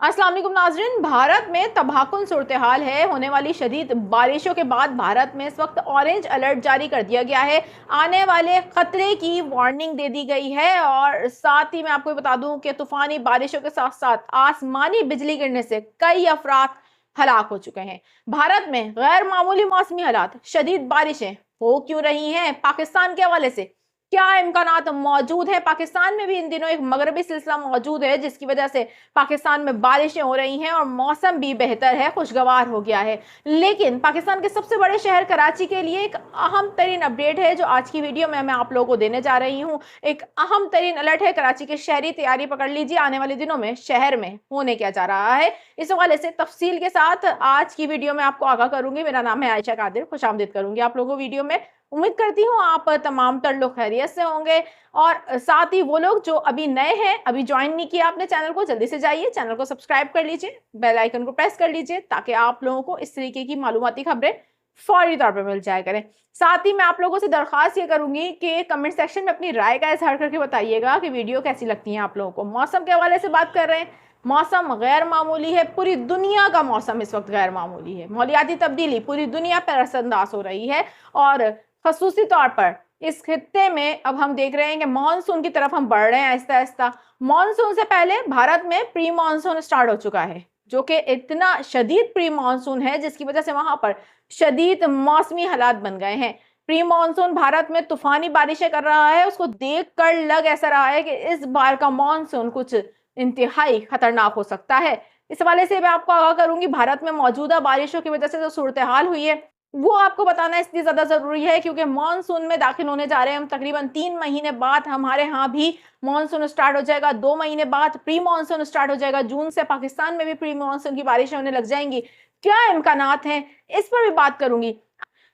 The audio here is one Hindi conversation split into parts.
अस्सलाम वालेकुम नाज़रीन। भारत में तबाहकुन सूरत हाल है। होने वाली शदीद बारिशों के बाद भारत में इस वक्त ऑरेंज अलर्ट जारी कर दिया गया है। आने वाले खतरे की वार्निंग दे दी गई है और साथ ही मैं आपको बता दूं कि तूफानी बारिशों के साथ साथ आसमानी बिजली गिरने से कई अफराद हलाक हो चुके हैं। भारत में गैर मामूली मौसमी हालात, शदीद बारिशें हो क्यों रही हैं? पाकिस्तान के हवाले से क्या इम्कानात मौजूद है? पाकिस्तान में भी इन दिनों एक मगरबी सिलसिला मौजूद है जिसकी वजह से पाकिस्तान में बारिशें हो रही हैं और मौसम भी बेहतर है, खुशगवार हो गया है। लेकिन पाकिस्तान के सबसे बड़े शहर कराची के लिए एक अहम तरीन अपडेट है जो आज की वीडियो में मैं आप लोगों को देने जा रही हूँ। एक अहम तरीन अलर्ट है। कराची के शहरी तैयारी पकड़ लीजिए, आने वाले दिनों में शहर में होने क्या जा रहा है इस हवाले से तफसील के साथ आज की वीडियो में आपको आगाह करूंगी। मेरा नाम है आयशा कादिर, खुशामदीद करूंगी आप लोगों को वीडियो में। उम्मीद करती हूँ आप तमाम तर लोग खैरियत से होंगे और साथ ही वो लोग जो अभी नए हैं, अभी ज्वाइन नहीं किया आपने चैनल को, जल्दी से जाइए चैनल को सब्सक्राइब कर लीजिए, बेल आइकन को प्रेस कर लीजिए ताकि आप लोगों को इस तरीके की मालूमाती खबरें फौरी तौर पर मिल जाया करें। साथ ही मैं आप लोगों से दरख्वास्त ये करूंगी कि कमेंट सेक्शन में अपनी राय का इजहार करके बताइएगा कि वीडियो कैसी लगती है आप लोगों को। मौसम के हवाले से बात कर रहे हैं। मौसम गैर मामूली है, पूरी दुनिया का मौसम इस वक्त गैर मामूली है। मौलियाती तब्दीली पूरी दुनिया पर असरअंदाज हो रही है और खसूसी तौर पर इस खित्ते में अब हम देख रहे हैं कि मानसून की तरफ हम बढ़ रहे हैं आहिस्ता आहिस्ता। मानसून से पहले भारत में प्री मानसून स्टार्ट हो चुका है जो कि इतना शदीद प्री मानसून है जिसकी वजह से वहां पर शदीद मौसमी हालात बन गए हैं। प्री मानसून भारत में तूफानी बारिशें कर रहा है, उसको देख कर लग ऐसा रहा है कि इस बार का मानसून कुछ इंतहाई खतरनाक हो सकता है। इस हवाले से मैं आपको आगाह करूंगी। भारत में मौजूदा बारिशों की वजह से जो सूरत हाल हुई है वो आपको बताना इसलिए ज्यादा जरूरी है क्योंकि मानसून में दाखिल होने जा रहे हैं हम। तकरीबन 3 महीने बाद हमारे यहाँ भी मानसून स्टार्ट हो जाएगा। 2 महीने बाद प्री मानसून स्टार्ट हो जाएगा। जून से पाकिस्तान में भी प्री मानसून की बारिशें होने लग जाएंगी। क्या इम्कानात हैं इस पर भी बात करूंगी।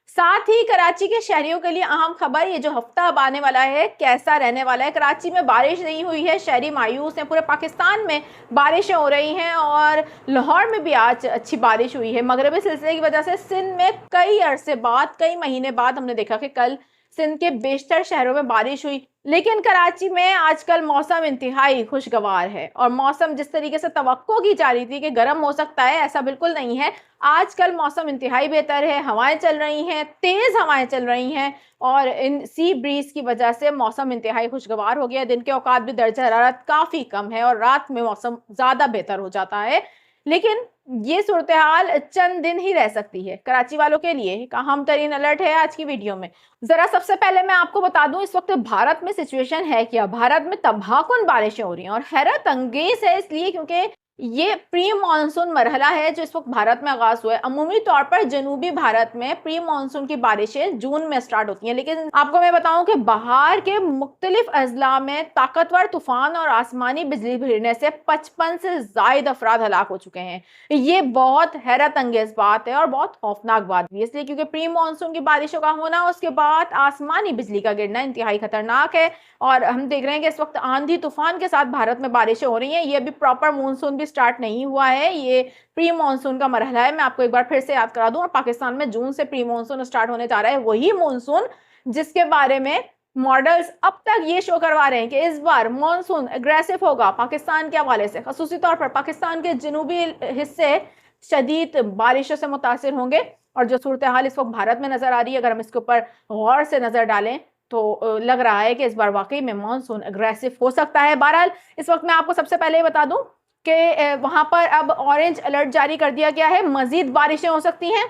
साथ ही कराची के शहरियों के लिए अहम खबर, ये जो हफ्ता अब आने वाला है कैसा रहने वाला है। कराची में बारिश नहीं हुई है, शहरी मायूस हैं। पूरे पाकिस्तान में बारिशें हो रही हैं और लाहौर में भी आज अच्छी बारिश हुई है। मगरबी सिलसिले की वजह से सिंध में कई अरसे बाद, कई महीने बाद हमने देखा कि कल सिंध के बेशतर शहरों में बारिश हुई। लेकिन कराची में आजकल मौसम इंतहाई खुशगवार है और मौसम जिस तरीके से तवक्को की जा रही थी कि गर्म हो सकता है, ऐसा बिल्कुल नहीं है। आजकल मौसम इंतहाई बेहतर है, हवाएं चल रही हैं, तेज हवाएं चल रही हैं और इन सी ब्रीज की वजह से मौसम इंतहाई खुशगवार हो गया। दिन के औकात भी दर्जा हरारत काफी कम है और रात में मौसम ज्यादा बेहतर हो जाता है। लेकिन ये सूरत हाल चंद दिन ही रह सकती है। कराची वालों के लिए एक अहम तरीन अलर्ट है आज की वीडियो में। जरा सबसे पहले मैं आपको बता दूं इस वक्त भारत में सिचुएशन है क्या। भारत में तबाहकुन बारिशें हो रही हैं और हैरत अंगेज है इसलिए क्योंकि ये प्री मानसून मरहला है जो इस वक्त भारत में आगाज हुआ है। अमूमी तौर पर जनूबी भारत में प्री मानसून की बारिशें जून में स्टार्ट होती हैं, लेकिन आपको मैं बताऊं कि बाहर के मुख्तलिफ अजला में ताकतवर तूफान और आसमानी बिजली गिरने से 55 से जायद अफराद हलाक हो चुके हैं। ये बहुत हैरत अंगेज बात है और बहुत खौफनाक बात भी, इसलिए क्योंकि प्री मानसून की बारिशों का होना, उसके बाद आसमानी बिजली का गिरना इंतहाई खतरनाक है। और हम देख रहे हैं कि इस वक्त आंधी तूफान के साथ भारत में बारिशें हो रही हैं। ये अभी प्रॉपर मानसून भी स्टार्ट नहीं हुआ है, ये प्री मानसून का मरहला है। मैं आपको एक बार फिर से याद करा दूं, और पाकिस्तान में जून से प्री मानसून स्टार्ट होने जा रहा है, वही मानसून जिसके बारे में मॉडल्स अब तक ये शो करवा रहे हैं कि इस बार मानसून एग्रेसिव होगा पाकिस्तान के हवाले से। खसूसी तौर पर पाकिस्तान के जनूबी हिस्से शदीद बारिशों से मुतासिर होंगे और जो सूरत हाल इस वक्त भारत में नजर आ रही है, अगर हम इसके ऊपर गौर से नजर डालें तो लग रहा है कि इस बार वाकई में मानसून एग्रेसिव हो सकता है। बहरहाल इस वक्त मैं आपको सबसे पहले बता दूं कि वहां पर अब ऑरेंज अलर्ट जारी कर दिया गया है। मजीद बारिशें हो सकती हैं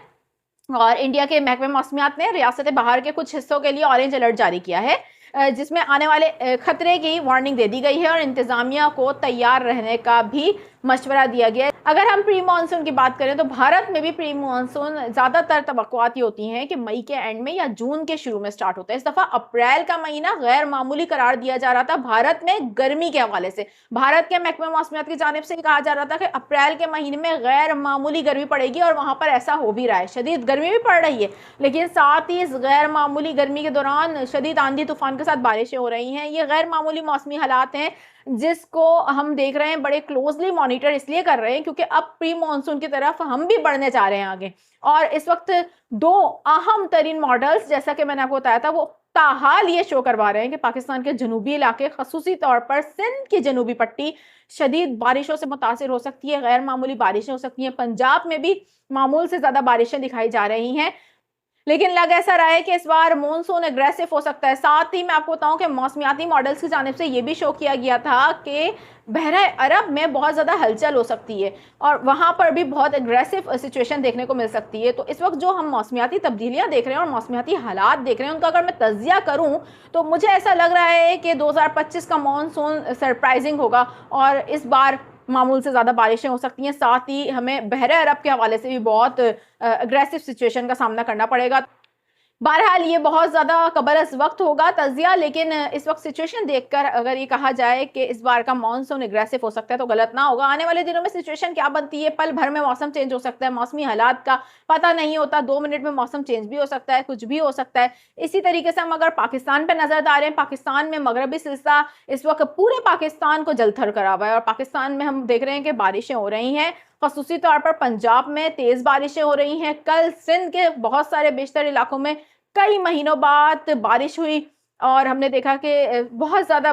और इंडिया के महकमे मौसमियात ने रियासत बाहर के कुछ हिस्सों के लिए ऑरेंज अलर्ट जारी किया है जिसमें आने वाले खतरे की वार्निंग दे दी गई है और इंतजामिया को तैयार रहने का भी मशवरा दिया गया है। अगर हम प्री मानसून की बात करें तो भारत में भी प्री मानसून ज्यादातर तवक्कुआती होती हैं कि मई के एंड में या जून के शुरू में स्टार्ट होता है। इस दफा अप्रैल का महीना गैर मामूली करार दिया जा रहा था भारत में गर्मी के हवाले से। भारत के महकमे मौसमियात की जानिब से कहा जा रहा था कि अप्रैल के महीने में गैर मामूली गर्मी पड़ेगी और वहां पर ऐसा हो भी रहा है। शदीद गर्मी भी पड़ रही है, लेकिन साथ ही इस गैर मामूली गर्मी के दौरान शदीद आंधी तूफान के साथ बारिशें हो रही हैं। ये गैर मामूली मौसमी हालात हैं जिसको हम देख रहे हैं, बड़े क्लोजली मॉनिटर इसलिए कर रहे हैं क्योंकि अब प्री मानसून की तरफ हम भी बढ़ने जा रहे हैं आगे। और इस वक्त दो अहम तरीन मॉडल्स, जैसा कि मैंने आपको बताया था, वो ताहाल ये शो करवा रहे हैं कि पाकिस्तान के जनूबी इलाके, खसूसी तौर पर सिंध की जनूबी पट्टी शदीद बारिशों से मुतासिर हो सकती है, गैर मामूली बारिशें हो सकती हैं। पंजाब में भी मामूल से ज़्यादा बारिशें दिखाई जा रही हैं। लेकिन लग ऐसा रहा है कि इस बार मॉनसून एग्रेसिव हो सकता है। साथ ही मैं आपको बताऊं कि मौसमियाती मॉडल्स की जानिब से ये भी शो किया गया था कि बहरा अरब में बहुत ज़्यादा हलचल हो सकती है और वहाँ पर भी बहुत एग्रेसिव सिचुएशन देखने को मिल सकती है। तो इस वक्त जो हम मौसमियाती तब्दीलियाँ देख रहे हैं और मौसमियाती हालात देख रहे हैं, उनका अगर मैं तज्जिया करूँ तो मुझे ऐसा लग रहा है कि 2025 का मॉनसून सरप्राइजिंग होगा और इस बार मामूल से ज़्यादा बारिशें हो सकती हैं। साथ ही हमें बहरे अरब के हवाले से भी बहुत अग्रेसिव सिचुएशन का सामना करना पड़ेगा। बहरहाल ये बहुत ज़्यादा कबरस वक्त होगा तज़िया, लेकिन इस वक्त सिचुएशन देखकर अगर ये कहा जाए कि इस बार का मानसून एग्रेसिव हो सकता है तो गलत ना होगा। आने वाले दिनों में सिचुएशन क्या बनती है, पल भर में मौसम चेंज हो सकता है, मौसमी हालात का पता नहीं होता, 2 मिनट में मौसम चेंज भी हो सकता है, कुछ भी हो सकता है। इसी तरीके से हम अगर पाकिस्तान पर नजर डालें, पाकिस्तान में मगरबी सिलसिला इस वक्त पूरे पाकिस्तान को जलथल करा हुआ है और पाकिस्तान में हम देख रहे हैं कि बारिशें हो रही हैं। खसूसी तौर पर पंजाब में तेज बारिशें हो रही हैं। कल सिंध के बहुत सारे बेशतर इलाकों में कई महीनों बाद बारिश हुई और हमने देखा कि बहुत ज़्यादा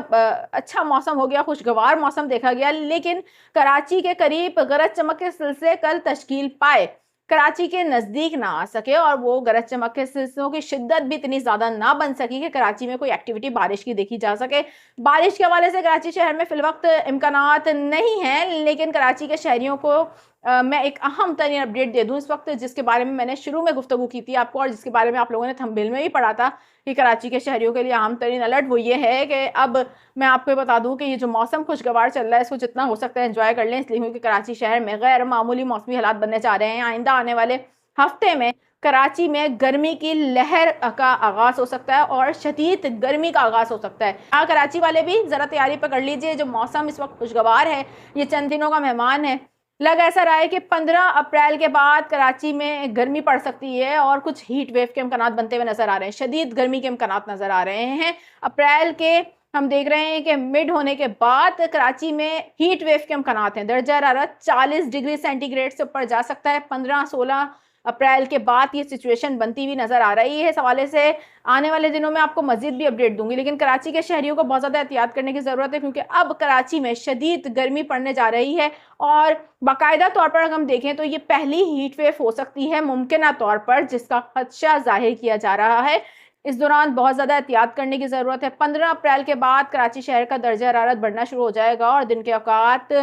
अच्छा मौसम हो गया, खुशगवार मौसम देखा गया। लेकिन कराची के करीब गरज चमक के सिलसिले कल तश्कील पाए, कराची के नज़दीक ना आ सके और वो गरज चमक के सिलसिलों की शिद्दत भी इतनी ज़्यादा ना बन सकी कि कराची में कोई एक्टिविटी बारिश की देखी जा सके। बारिश के हवाले से कराची शहर में फ़िलवक्त इम्कानात नहीं हैं, लेकिन कराची के शहरियों को मैं एक अहम तरीन अपडेट दे दूं इस वक्त, जिसके बारे में मैंने शुरू में गुफ्तगू की थी आपको और जिसके बारे में आप लोगों ने थंबनेल में भी पढ़ा था कि कराची के शहरियों के लिए अहम तरीन अलर्ट वो ये है कि अब मैं आपको बता दूं कि ये जो मौसम खुशगवार चल रहा है इसको जितना हो सकता है एंजॉय कर लें, इसलिए क्योंकि कराची शहर में गैर मामूली मौसमी हालात बनने जा रहे हैं। आइंदा आने वाले हफ्ते में कराची में गर्मी की लहर का आगाज हो सकता है और शदीद गर्मी का आगाज हो सकता है। हाँ, कराची वाले भी ज़रा तैयारी पकड़ लीजिए, जो मौसम इस वक्त खुशगवार है ये चंद दिनों का मेहमान है। लग ऐसा रहा है कि 15 अप्रैल के बाद कराची में गर्मी पड़ सकती है और कुछ हीट वेव के इम्कानात बनते हुए नजर आ रहे हैं, शदीद गर्मी के इम्कानात नजर आ रहे हैं। अप्रैल के हम देख रहे हैं कि मिड होने के बाद कराची में हीट वेव के इम्कानात हैं। दर्जा हरारत 40 डिग्री सेंटीग्रेड से ऊपर जा सकता है। 15-16 अप्रैल के बाद ये सिचुएशन बनती हुई नजर आ रही है। इस हवाले से आने वाले दिनों में आपको मजीद भी अपडेट दूंगी, लेकिन कराची के शहरियों को बहुत ज़्यादा एहतियात करने की ज़रूरत है क्योंकि अब कराची में शदीद गर्मी पड़ने जा रही है और बाकायदा तौर पर अगर हम देखें तो ये पहली हीट वेव हो सकती है मुमकिन तौर पर, जिसका खदशा जाहिर किया जा रहा है। इस दौरान बहुत ज़्यादा एहतियात करने की ज़रूरत है। 15 अप्रैल के बाद कराची शहर का दर्जा हरारत बढ़ना शुरू हो जाएगा और दिन के औकात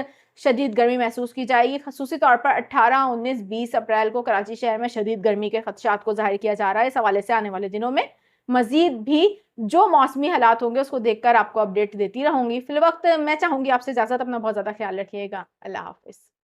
शदीद गर्मी महसूस की जाएगी। खसूसी तौर पर 18, 19, 20 अप्रैल को कराची शहर में शदीद गर्मी के खदशात को जाहिर किया जा रहा है। इस हवाले से आने वाले दिनों में मजीद भी जो मौसमी हालात होंगे उसको देखकर आपको अपडेट देती रहूंगी। फिलवक्त मैं चाहूँगी आपसे इजाज़त, अपना बहुत ज़्यादा ख्याल रखिएगा। अल्लाह हाफिज़।